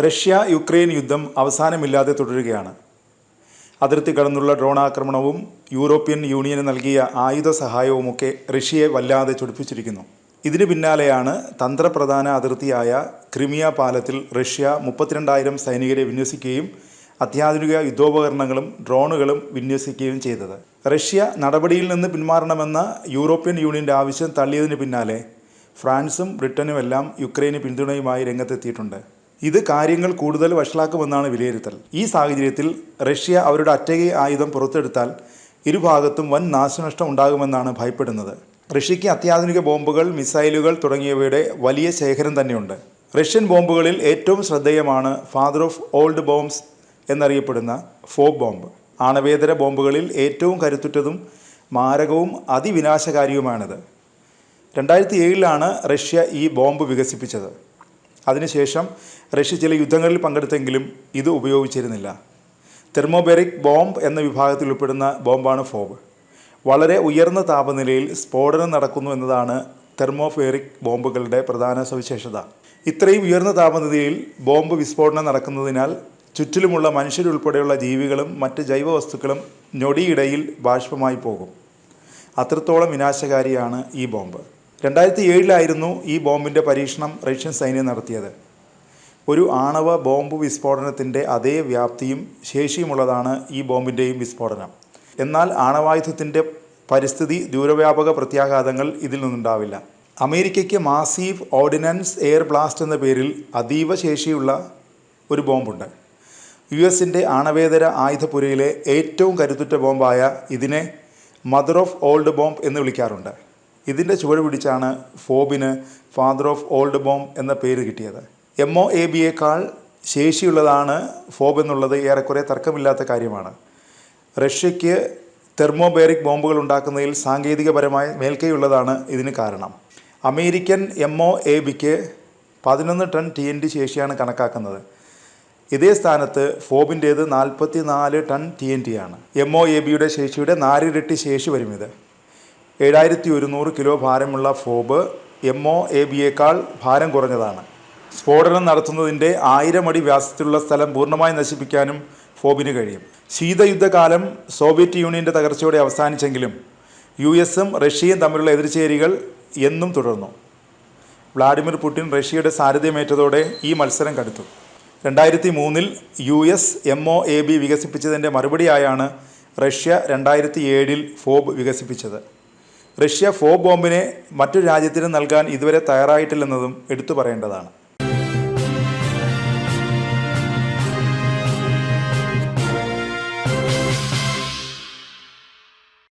Russia Ukraine യുദ്ധം അവസാനമില്ലാതെ തുടരുകയാണ്. അതിർത്തി കടന്നുള്ള ഡ്രോൺ ആക്രമണവും യൂറോപ്യൻ യൂണിയന് നൽകിയ ആയുധ സഹായവുമൊക്കെ റഷ്യയെ വല്ലാതെ ചൊടിപ്പിച്ചിരിക്കുന്നു. ഇതിനു പിന്നാലെയാണ് തന്ത്രപ്രധാന അതിർത്തിയായ ക്രിമിയ പാലത്തിൽ റഷ്യ 32,000 സൈനികരെ വിന്യസിക്കുകയും അത്യാധുനിക യുദ്ധോപകരണങ്ങളും ഡ്രോണുകളും വിന്യസിക്കുകയും ചെയ്തത്. റഷ്യ നടപടിയിൽ നിന്ന് പിന്മാറണമെന്ന യൂറോപ്യൻ യൂണിയൻ്റെ ആവശ്യം തള്ളിയതിന് പിന്നാലെ ഫ്രാൻസും ബ്രിട്ടനുമെല്ലാം യുക്രൈന് പിന്തുണയുമായി രംഗത്തെത്തിയിട്ടുണ്ട്. ഇത് കാര്യങ്ങൾ കൂടുതൽ വഷളാക്കുമെന്നാണ് വിലയിരുത്തൽ. ഈ സാഹചര്യത്തിൽ റഷ്യ അവരുടെ അറ്റകൈ ആയുധം പുറത്തെടുത്താൽ ഇരുഭാഗത്തും വൻ നാശനഷ്ടം ഉണ്ടാകുമെന്നാണ് ഭയപ്പെടുന്നത്. റഷ്യയ്ക്ക് അത്യാധുനിക ബോംബുകൾ, മിസൈലുകൾ തുടങ്ങിയവയുടെ വലിയ ശേഖരം തന്നെയുണ്ട്. റഷ്യൻ ബോംബുകളിൽ ഏറ്റവും ശ്രദ്ധേയമാണ് ഫാദർ ഓഫ് ഓൾഡ് ബോംബ്സ് എന്നറിയപ്പെടുന്ന ഫോബ് ബോംബ്. ആണവേതര ബോംബുകളിൽ ഏറ്റവും കരുത്തുറ്റതും മാരകവും അതിവിനാശകാരിയുമാണിത്. 2007 റഷ്യ ഈ ബോംബ് വികസിപ്പിച്ചത്. അതിനുശേഷം റഷ്യ ചില യുദ്ധങ്ങളിൽ പങ്കെടുത്തെങ്കിലും ഇത് ഉപയോഗിച്ചിരുന്നില്ല. തെർമോബെറിക് ബോംബ് എന്ന വിഭാഗത്തിൽ ഉൾപ്പെടുന്ന ബോംബാണ് ഫോബ്. വളരെ ഉയർന്ന താപനിലയിൽ സ്ഫോടനം നടക്കുന്നു എന്നതാണ് തെർമോബെറിക് ബോംബുകളുടെ പ്രധാന സവിശേഷത. ഇത്രയും ഉയർന്ന താപനിലയിൽ ബോംബ് വിസ്ഫോടനം നടക്കുന്നതിനാൽ ചുറ്റിലുമുള്ള മനുഷ്യരുൾപ്പെടെയുള്ള ജീവികളും മറ്റ് ജൈവവസ്തുക്കളും ഞൊടിയിടയിൽ ബാഷ്പമായി പോകും. അത്രത്തോളം വിനാശകാരിയാണ് ഈ ബോംബ്. 2007 ഈ ബോംബിൻ്റെ പരീക്ഷണം റഷ്യൻ സൈന്യം നടത്തിയത്. ഒരു ആണവ ബോംബ് വിസ്ഫോടനത്തിൻ്റെ അതേ വ്യാപ്തിയും ശേഷിയുമുള്ളതാണ് ഈ ബോംബിൻ്റെയും വിസ്ഫോടനം. എന്നാൽ ആണവായുധത്തിൻ്റെ പരിസ്ഥിതി ദൂരവ്യാപക പ്രത്യാഘാതങ്ങൾ ഇതിൽ നിന്നുണ്ടാവില്ല. അമേരിക്കയ്ക്ക് മാസീവ് ഓർഡിനൻസ് എയർ ബ്ലാസ്റ്റ് എന്ന പേരിൽ അതീവ ശേഷിയുള്ള ഒരു ബോംബുണ്ട്. US-ൻ്റെ ആണവേതര ആയുധപുരയിലെ ഏറ്റവും കരുത്തുറ്റ ബോംബായ ഇതിനെ മദർ ഓഫ് ഓൾഡ് ബോംബ് എന്ന് വിളിക്കാറുണ്ട്. ഇതിൻ്റെ ചുവട് പിടിച്ചാണ് ഫോബിന് ഫാദർ ഓഫ് ഓൾഡ് ബോംബ് എന്ന പേര് കിട്ടിയത്. MOABയേക്കാൾ ശേഷിയുള്ളതാണ് ഫോബ് എന്നുള്ളത് ഏറെക്കുറെ തർക്കമില്ലാത്ത കാര്യമാണ്. റഷ്യയ്ക്ക് തെർമോബെറിക് ബോംബുകൾ ഉണ്ടാക്കുന്നതിൽ സാങ്കേതികപരമായ മേൽക്കൈയുള്ളതാണ് ഇതിന് കാരണം. അമേരിക്കൻ MOABയ്ക്ക് 11 ടൺ TNT ശേഷിയാണ് കണക്കാക്കുന്നത്. ഇതേ സ്ഥാനത്ത് ഫോബിൻ്റേത് 44 ടൺ TNT ആണ്. MOABയുടെ ശേഷിയുടെ 4 ഇരട്ടി ശേഷി വരും ഇത്. 7100 കിലോ ഭാരമുള്ള ഫോബ് MOABയേക്കാൾ ഭാരം കുറഞ്ഞതാണ്. സ്ഫോടനം നടത്തുന്നതിൻ്റെ 1000 അടി വ്യാസത്തിലുള്ള സ്ഥലം പൂർണ്ണമായി നശിപ്പിക്കാനും ഫോബിന് കഴിയും. ശീതയുദ്ധകാലം സോവിയറ്റ് യൂണിയൻ്റെ തകർച്ചയോടെ അവസാനിച്ചെങ്കിലും US-ഉം റഷ്യയും തമ്മിലുള്ള എതിർചേരികൾ എന്നും തുടർന്നു. വ്ളാഡിമിർ പുടിൻ റഷ്യയുടെ സാരഥ്യമേറ്റതോടെ ഈ മത്സരം കടുത്തു. 2003 US MOAB വികസിപ്പിച്ചതിൻ്റെ മറുപടിയായാണ് റഷ്യ 2007 ഫോബ് വികസിപ്പിച്ചത്. റഷ്യ ഫോബ് ബോംബിനെ മറ്റൊരു രാജ്യത്തിന് നൽകാൻ ഇതുവരെ തയ്യാറായിട്ടില്ലെന്നതും എടുത്തു പറയേണ്ടതാണ്.